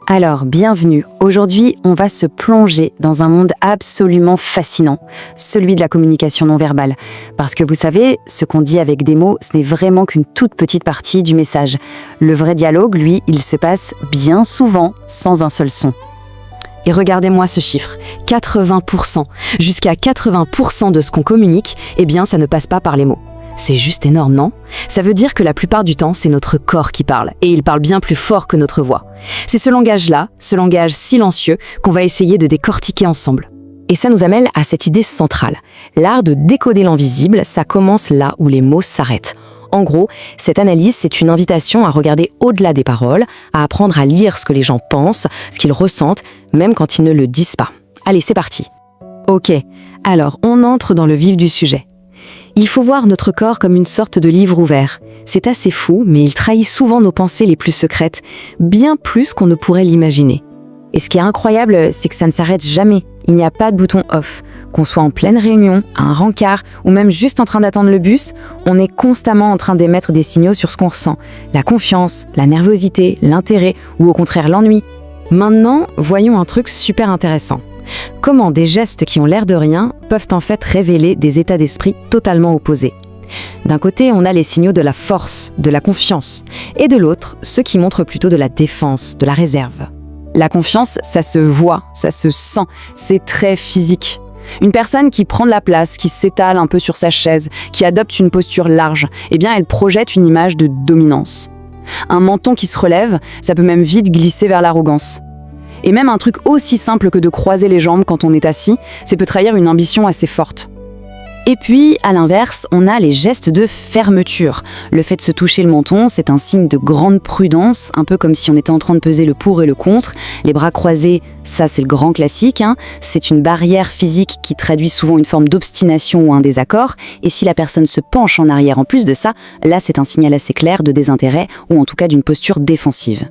Alors, bienvenue. Aujourd'hui, on va se plonger dans un monde absolument fascinant, celui de la communication non verbale. Parce que vous savez, ce qu'on dit avec des mots, ce n'est vraiment qu'une toute petite partie du message. Le vrai dialogue, lui, il se passe bien souvent sans un seul son. Et regardez-moi ce chiffre, 80%. Jusqu'à 80% de ce qu'on communique, eh bien, ça ne passe pas par les mots. C'est juste énorme, non? Ça veut dire que la plupart du temps, c'est notre corps qui parle, et il parle bien plus fort que notre voix. C'est ce langage-là, ce langage silencieux, qu'on va essayer de décortiquer ensemble. Et ça nous amène à cette idée centrale. L'art de décoder l'invisible, ça commence là où les mots s'arrêtent. En gros, cette analyse, c'est une invitation à regarder au-delà des paroles, à apprendre à lire ce que les gens pensent, ce qu'ils ressentent, même quand ils ne le disent pas. Allez, c'est parti. Ok, alors on entre dans le vif du sujet. Il faut voir notre corps comme une sorte de livre ouvert. C'est assez fou, mais il trahit souvent nos pensées les plus secrètes, bien plus qu'on ne pourrait l'imaginer. Et ce qui est incroyable, c'est que ça ne s'arrête jamais. Il n'y a pas de bouton off. Qu'on soit en pleine réunion, à un rencard, ou même juste en train d'attendre le bus, on est constamment en train d'émettre des signaux sur ce qu'on ressent. La confiance, la nervosité, l'intérêt, ou au contraire l'ennui. Maintenant, voyons un truc super intéressant. Comment des gestes qui ont l'air de rien peuvent en fait révéler des états d'esprit totalement opposés. D'un côté, on a les signaux de la force, de la confiance, et de l'autre, ceux qui montrent plutôt de la défense, de la réserve. La confiance, ça se voit, ça se sent, c'est très physique. Une personne qui prend de la place, qui s'étale un peu sur sa chaise, qui adopte une posture large, eh bien elle projette une image de dominance. Un menton qui se relève, ça peut même vite glisser vers l'arrogance. Et même un truc aussi simple que de croiser les jambes quand on est assis, ça peut trahir une ambition assez forte. Et puis, à l'inverse, on a les gestes de fermeture. Le fait de se toucher le menton, c'est un signe de grande prudence, un peu comme si on était en train de peser le pour et le contre. Les bras croisés, ça c'est le grand classique, C'est une barrière physique qui traduit souvent une forme d'obstination ou un désaccord. Et si la personne se penche en arrière en plus de ça, là c'est un signal assez clair de désintérêt ou en tout cas d'une posture défensive.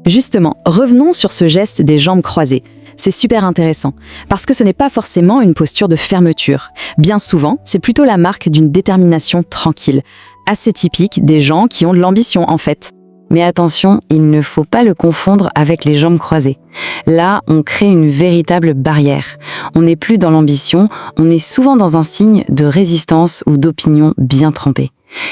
Justement, revenons sur ce geste des jambes croisées. C'est super intéressant, parce que ce n'est pas forcément une posture de fermeture. Bien souvent, c'est plutôt la marque d'une détermination tranquille, assez typique des gens qui ont de l'ambition en fait. Mais attention, il ne faut pas le confondre avec les jambes croisées. Là, on crée une véritable barrière. On n'est plus dans l'ambition, on est souvent dans un signe de résistance ou d'opinion bien trempée.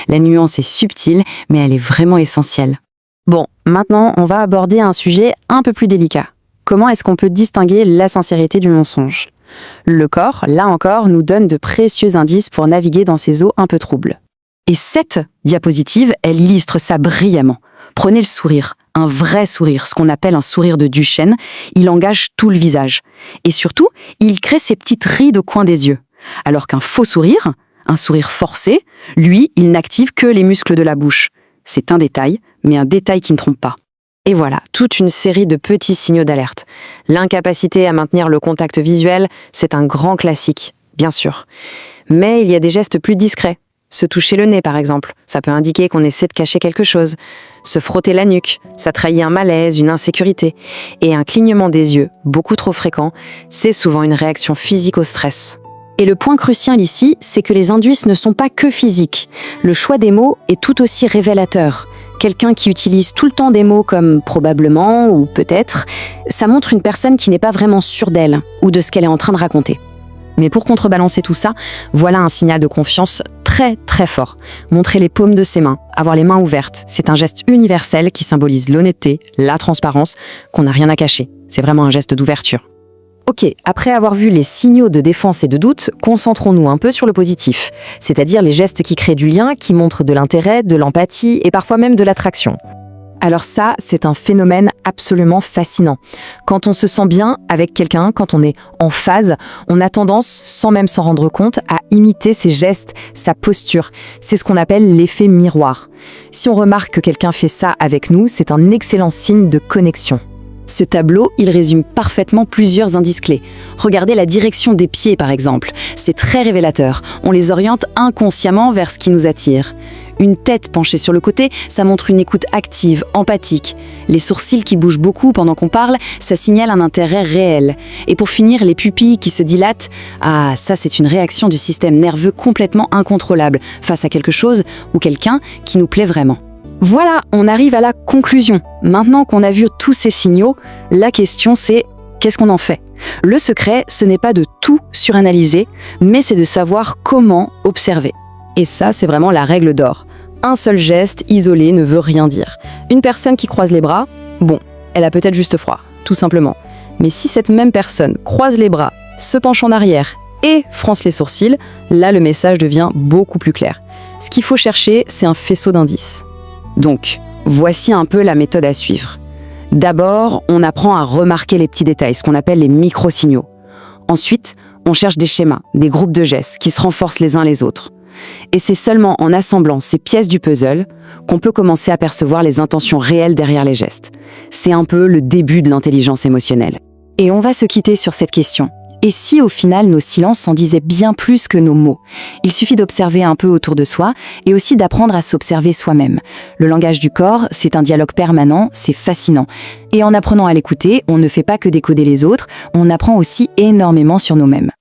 La nuance est subtile, mais elle est vraiment essentielle. Bon, maintenant, on va aborder un sujet un peu plus délicat. Comment est-ce qu'on peut distinguer la sincérité du mensonge? Le corps, là encore, nous donne de précieux indices pour naviguer dans ces eaux un peu troubles. Et cette diapositive, elle illustre ça brillamment. Prenez le sourire, un vrai sourire, ce qu'on appelle un sourire de Duchenne. Il engage tout le visage. Et surtout, il crée ces petites rides au coin des yeux. Alors qu'un faux sourire, un sourire forcé, lui, il n'active que les muscles de la bouche. C'est un détail, mais un détail qui ne trompe pas. Et voilà, toute une série de petits signaux d'alerte. L'incapacité à maintenir le contact visuel, c'est un grand classique, bien sûr. Mais il y a des gestes plus discrets. Se toucher le nez, par exemple, ça peut indiquer qu'on essaie de cacher quelque chose. Se frotter la nuque, ça trahit un malaise, une insécurité. Et un clignement des yeux, beaucoup trop fréquent, c'est souvent une réaction physique au stress. Et le point crucial ici, c'est que les indices ne sont pas que physiques. Le choix des mots est tout aussi révélateur. Quelqu'un qui utilise tout le temps des mots comme « probablement » ou « peut-être », ça montre une personne qui n'est pas vraiment sûre d'elle ou de ce qu'elle est en train de raconter. Mais pour contrebalancer tout ça, voilà un signal de confiance très très fort. Montrer les paumes de ses mains, avoir les mains ouvertes, c'est un geste universel qui symbolise l'honnêteté, la transparence, qu'on n'a rien à cacher. C'est vraiment un geste d'ouverture. Ok, après avoir vu les signaux de défense et de doute, concentrons-nous un peu sur le positif, c'est-à-dire les gestes qui créent du lien, qui montrent de l'intérêt, de l'empathie et parfois même de l'attraction. Alors ça, c'est un phénomène absolument fascinant. Quand on se sent bien avec quelqu'un, quand on est en phase, on a tendance, sans même s'en rendre compte, à imiter ses gestes, sa posture. C'est ce qu'on appelle l'effet miroir. Si on remarque que quelqu'un fait ça avec nous, c'est un excellent signe de connexion. Ce tableau, il résume parfaitement plusieurs indices clés. Regardez la direction des pieds, par exemple. C'est très révélateur. On les oriente inconsciemment vers ce qui nous attire. Une tête penchée sur le côté, ça montre une écoute active, empathique. Les sourcils qui bougent beaucoup pendant qu'on parle, ça signale un intérêt réel. Et pour finir, les pupilles qui se dilatent, ça c'est une réaction du système nerveux complètement incontrôlable face à quelque chose ou quelqu'un qui nous plaît vraiment. Voilà, on arrive à la conclusion. Maintenant qu'on a vu tous ces signaux, la question c'est qu'est-ce qu'on en fait? Le secret, ce n'est pas de tout suranalyser, mais c'est de savoir comment observer. Et ça, c'est vraiment la règle d'or. Un seul geste isolé ne veut rien dire. Une personne qui croise les bras, bon, elle a peut-être juste froid, tout simplement. Mais si cette même personne croise les bras, se penche en arrière et fronce les sourcils, là le message devient beaucoup plus clair. Ce qu'il faut chercher, c'est un faisceau d'indices. Donc, voici un peu la méthode à suivre. D'abord, on apprend à remarquer les petits détails, ce qu'on appelle les micro-signaux. Ensuite, on cherche des schémas, des groupes de gestes qui se renforcent les uns les autres. Et c'est seulement en assemblant ces pièces du puzzle qu'on peut commencer à percevoir les intentions réelles derrière les gestes. C'est un peu le début de l'intelligence émotionnelle. Et on va se quitter sur cette question. Et si au final nos silences en disaient bien plus que nos mots? Il suffit d'observer un peu autour de soi et aussi d'apprendre à s'observer soi-même. Le langage du corps, c'est un dialogue permanent, c'est fascinant. Et en apprenant à l'écouter, on ne fait pas que décoder les autres, on apprend aussi énormément sur nous-mêmes.